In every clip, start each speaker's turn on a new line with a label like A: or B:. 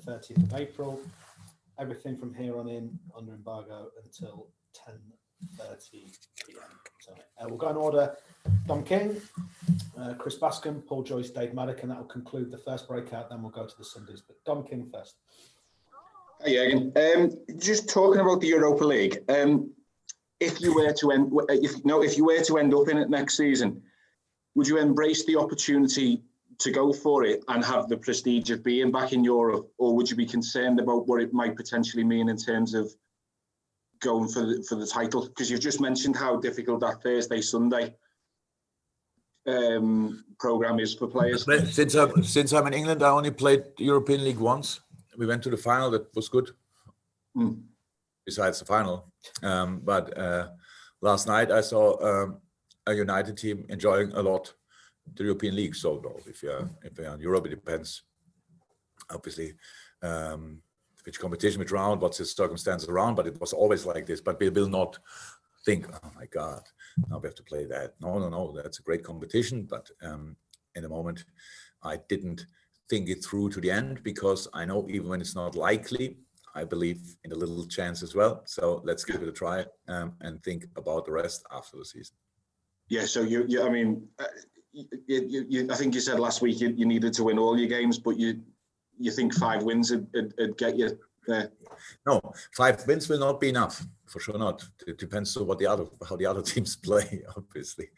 A: 30th of April. Everything from here on in under embargo until 10:30 p.m. tonight. We'll go in order. Dom King, Chris Bascom, Paul Joyce, Dave Maddock, and that will conclude the first breakout. Then we'll go to the Sundays. But Dom King first.
B: Hi, Jurgen. Just talking about the Europa League. If you were to end up in it next season, would you embrace the opportunity to go for it and have the prestige of being back in Europe, or would you be concerned about what it might potentially mean in terms of going for the title? Because you've just mentioned how difficult that Sunday program is for players.
C: Since I'm in England, I only played European League once. We went to the final. That was good. Besides the final, but last night I saw a United team enjoying a lot the European League. So if you're in Europe, it depends, obviously, which competition, which round, what's the circumstances around. But it was always like this. But we will not think, oh my God, now we have to play that. No, that's a great competition. But in the moment, I didn't think it through to the end, because I know even when it's not likely, I believe in a little chance as well. So let's give it a try and think about the rest after the season.
B: Yeah. So I think you said last week you needed to win all your games, but you think 5 wins would get you there?
C: No, 5 wins will not be enough, for sure not. It depends on how the other teams play, obviously.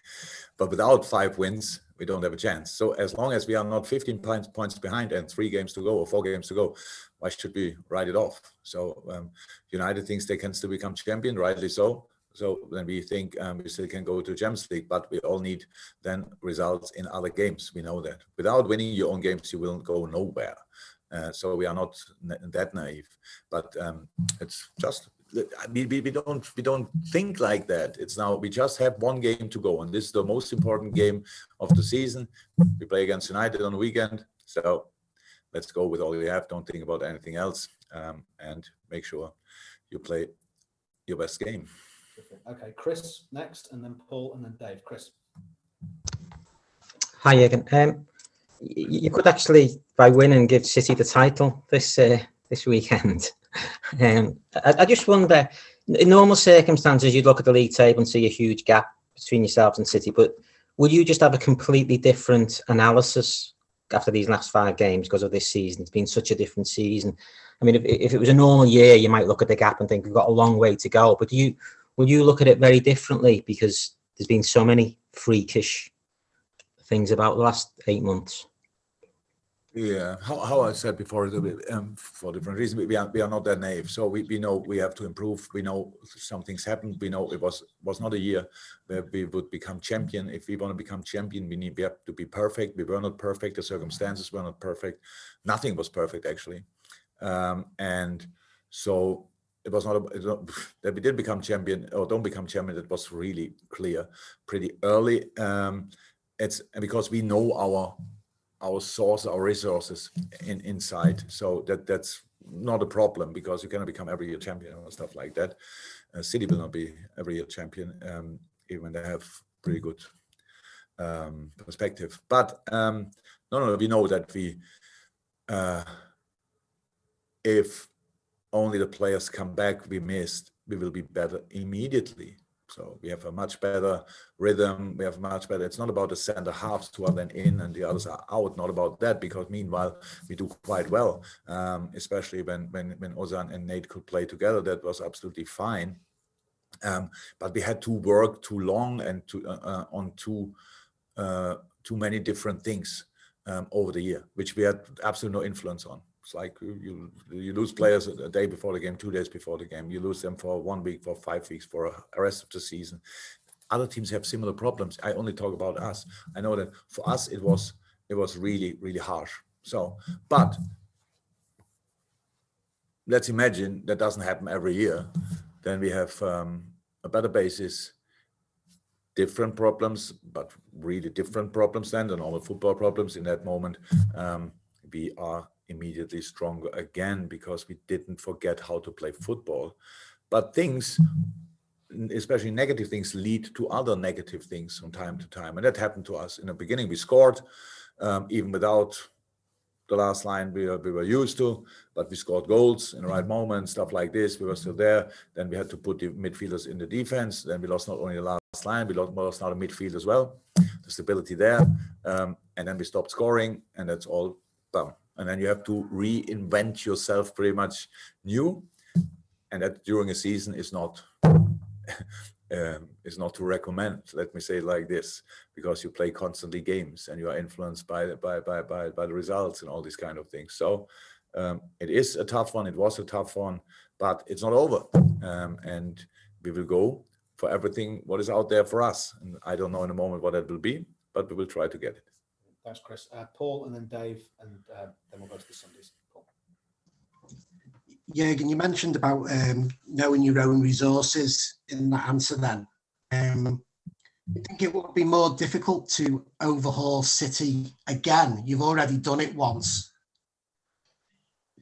C: But without 5 wins, we don't have a chance. So as long as we are not 15 points behind and 3 games to go or 4 games to go, why should we write it off? So United thinks they can still become champion, rightly so. So then we think we still can go to Champions League, but we all need then results in other games. We know that. Without winning your own games, you will go nowhere. So we are not that naive. But it's just we don't think like that. It's now we just have 1 game to go, and this is the most important game of the season. We play against United on the weekend, so let's go with all we have. Don't think about anything else, and make sure you play your best game.
A: Okay, Chris next, and then Paul, and then Dave. Chris.
D: Hi, Jurgen. You could actually, by winning, give City the title this weekend. I just wonder, in normal circumstances, you'd look at the league table and see a huge gap between yourselves and City, but would you just have a completely different analysis after these last 5 games because of this season? It's been such a different season. I mean, if it was a normal year, you might look at the gap and think we've got a long way to go, but will you look at it very differently because there's been so many freakish things about the last 8 months?
C: Yeah, how I said before, for different reasons, we are not that naive. So we know we have to improve. We know some things happened. We know it was not a year where we would become champion. If we want to become champion, we have to be perfect. We were not perfect. The circumstances were not perfect. Nothing was perfect, actually. And so it was not that we did become champion or don't become champion. It was really clear pretty early. It's because we know our source, our resources inside. So that's not a problem, because you cannot become every year champion or stuff like that. City will not be every year champion, even when they have pretty good perspective. But no, we know that if only the players come back we missed, we will be better immediately. So we have a much better rhythm. We have much better. It's not about the center halves who are then in and the others are out. Not about that, because meanwhile we do quite well, especially when Ozan and Nate could play together. That was absolutely fine. But we had to work too long and on too many different things over the year, which we had absolutely no influence on. It's like you lose players a day before the game, 2 days before the game. You lose them for 1 week, for 5 weeks, for the rest of the season. Other teams have similar problems. I only talk about us. I know that for us it was really, really harsh. So, but let's imagine that doesn't happen every year. Then we have a better basis, different problems, but really different problems than the normal football problems. In that moment, we are immediately stronger again, because we didn't forget how to play football. But things, especially negative things, lead to other negative things from time to time, and that happened to us. In the beginning we scored even without the last line we were used to, but we scored goals in the right moment, stuff like this. We were still there. Then we had to put the midfielders in the defense. Then we lost not only the last line, we lost now the midfield as well, the stability there. And then we stopped scoring, and that's all done. And then you have to reinvent yourself pretty much new. And that during a season is not to recommend. Let me say it like this, because you play constantly games and you are influenced by the results and all these kind of things. So it is a tough one. It was a tough one, but it's not over. And we will go for everything what is out there for us. And I don't know in a moment what that will be, but we will try to get it.
A: Thanks, Chris. Paul, and then Dave, and then we'll go to the Sundays. Paul.
E: Jurgen, you mentioned about knowing your own resources in that answer then. You think it would be more difficult to overhaul City again? You've already done it once.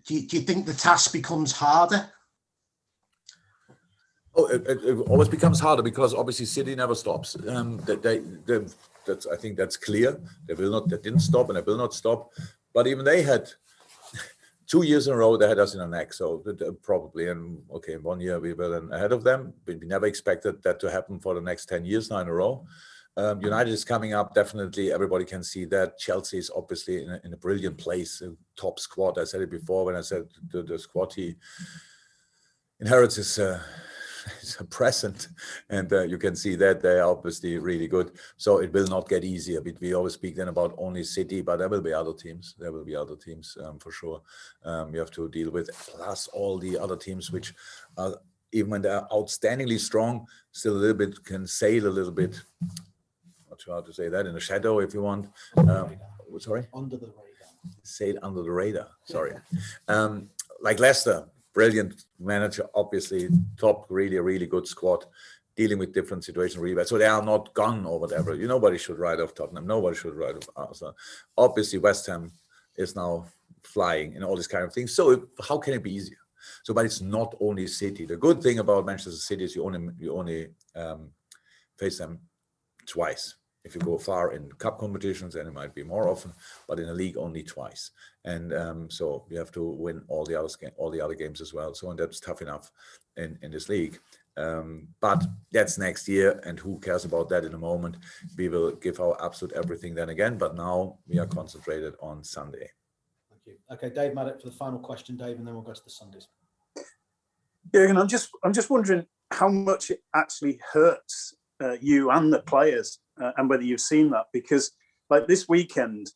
E: Do you think the task becomes harder?
C: Oh, it always becomes harder because obviously City never stops. I think that's clear. They didn't stop, and they will not stop. But even they had 2 years in a row, they had us in the neck. So probably, and okay, 1 year we were then ahead of them. But we never expected that to happen for the next 10 years now in a row. United is coming up, definitely. Everybody can see that. Chelsea is obviously in a brilliant place, a top squad. I said it before when I said the squad he inherits is a present, and you can see that they are obviously really good. So it will not get easier. We always speak then about only City, but there will be other teams. There will be other teams for sure. We have to deal with, plus all the other teams which are, even when they're outstandingly strong, still a little bit can sail a little bit. Not sure how to say that, in the shadow, if you want. Sorry?
A: Under the radar.
C: Sail under the radar. Sorry. Like Leicester. Brilliant manager, obviously, top, really good squad, dealing with different situations really bad. So they are not gone or whatever. Nobody should write off Tottenham. Nobody should write off Arsenal. Obviously, West Ham is now flying and all these kind of things. So how can it be easier? So, but it's not only City. The good thing about Manchester City is you only face them twice. If you go far in cup competitions, then it might be more often, but in the league only twice. And so you have to win all the other games as well. So, and that's tough enough in this league. But that's next year, and who cares about that in a moment? We will give our absolute everything then again. But now we are concentrated on Sunday.
A: Thank you. Okay, Dave Maddock for the final question, Dave, and then we'll go to the Sundays.
F: Jurgen, I'm just wondering how much it actually hurts you and the players. And whether you've seen that, because like this weekend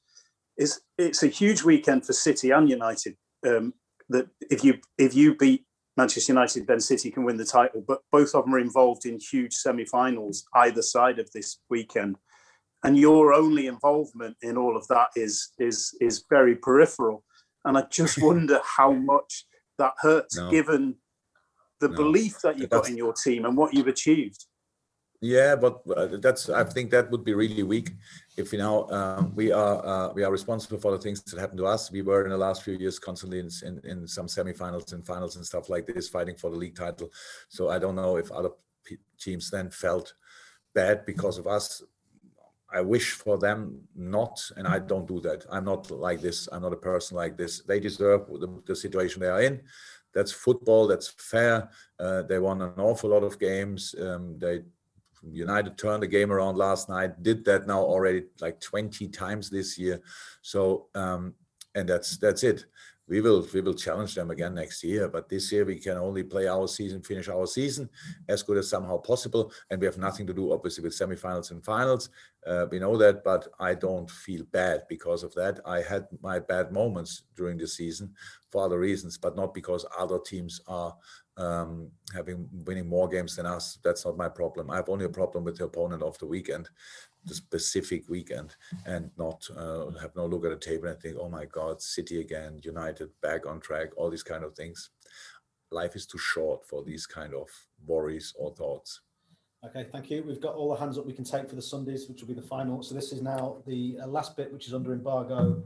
F: it's a huge weekend for City and United. That if you beat Manchester United, then City can win the title. But both of them are involved in huge semi-finals either side of this weekend, and your only involvement in all of that is very peripheral. And I just wonder how much that hurts, given the belief that you've got in your team and what you've achieved.
C: Yeah, but I think that would be really weak if we are responsible for the things that happen to us. We were in the last few years constantly in some semifinals and finals and stuff like this, fighting for the league title. So I don't know if other teams then felt bad because of us. I wish for them not, and I don't do that. I'm not like this. I'm not a person like this. They deserve the situation they are in. That's football. That's fair. They won an awful lot of games. United turned the game around last night, did that now already like 20 times this year. So, and that's it. We will challenge them again next year, but this year we can only play our season, finish our season as good as somehow possible. And we have nothing to do, obviously, with semifinals and finals. We know that, but I don't feel bad because of that. I had my bad moments during the season for other reasons, but not because other teams are winning more games than us. That's not my problem. I have only a problem with the opponent of the weekend, the specific weekend, and not have no look at the table and think, oh my God, City again, United back on track, all these kind of things. Life is too short for these kind of worries or thoughts.
A: Okay, thank you. We've got all the hands up we can take for the Sundays, which will be the final. So this is now the last bit, which is under embargo.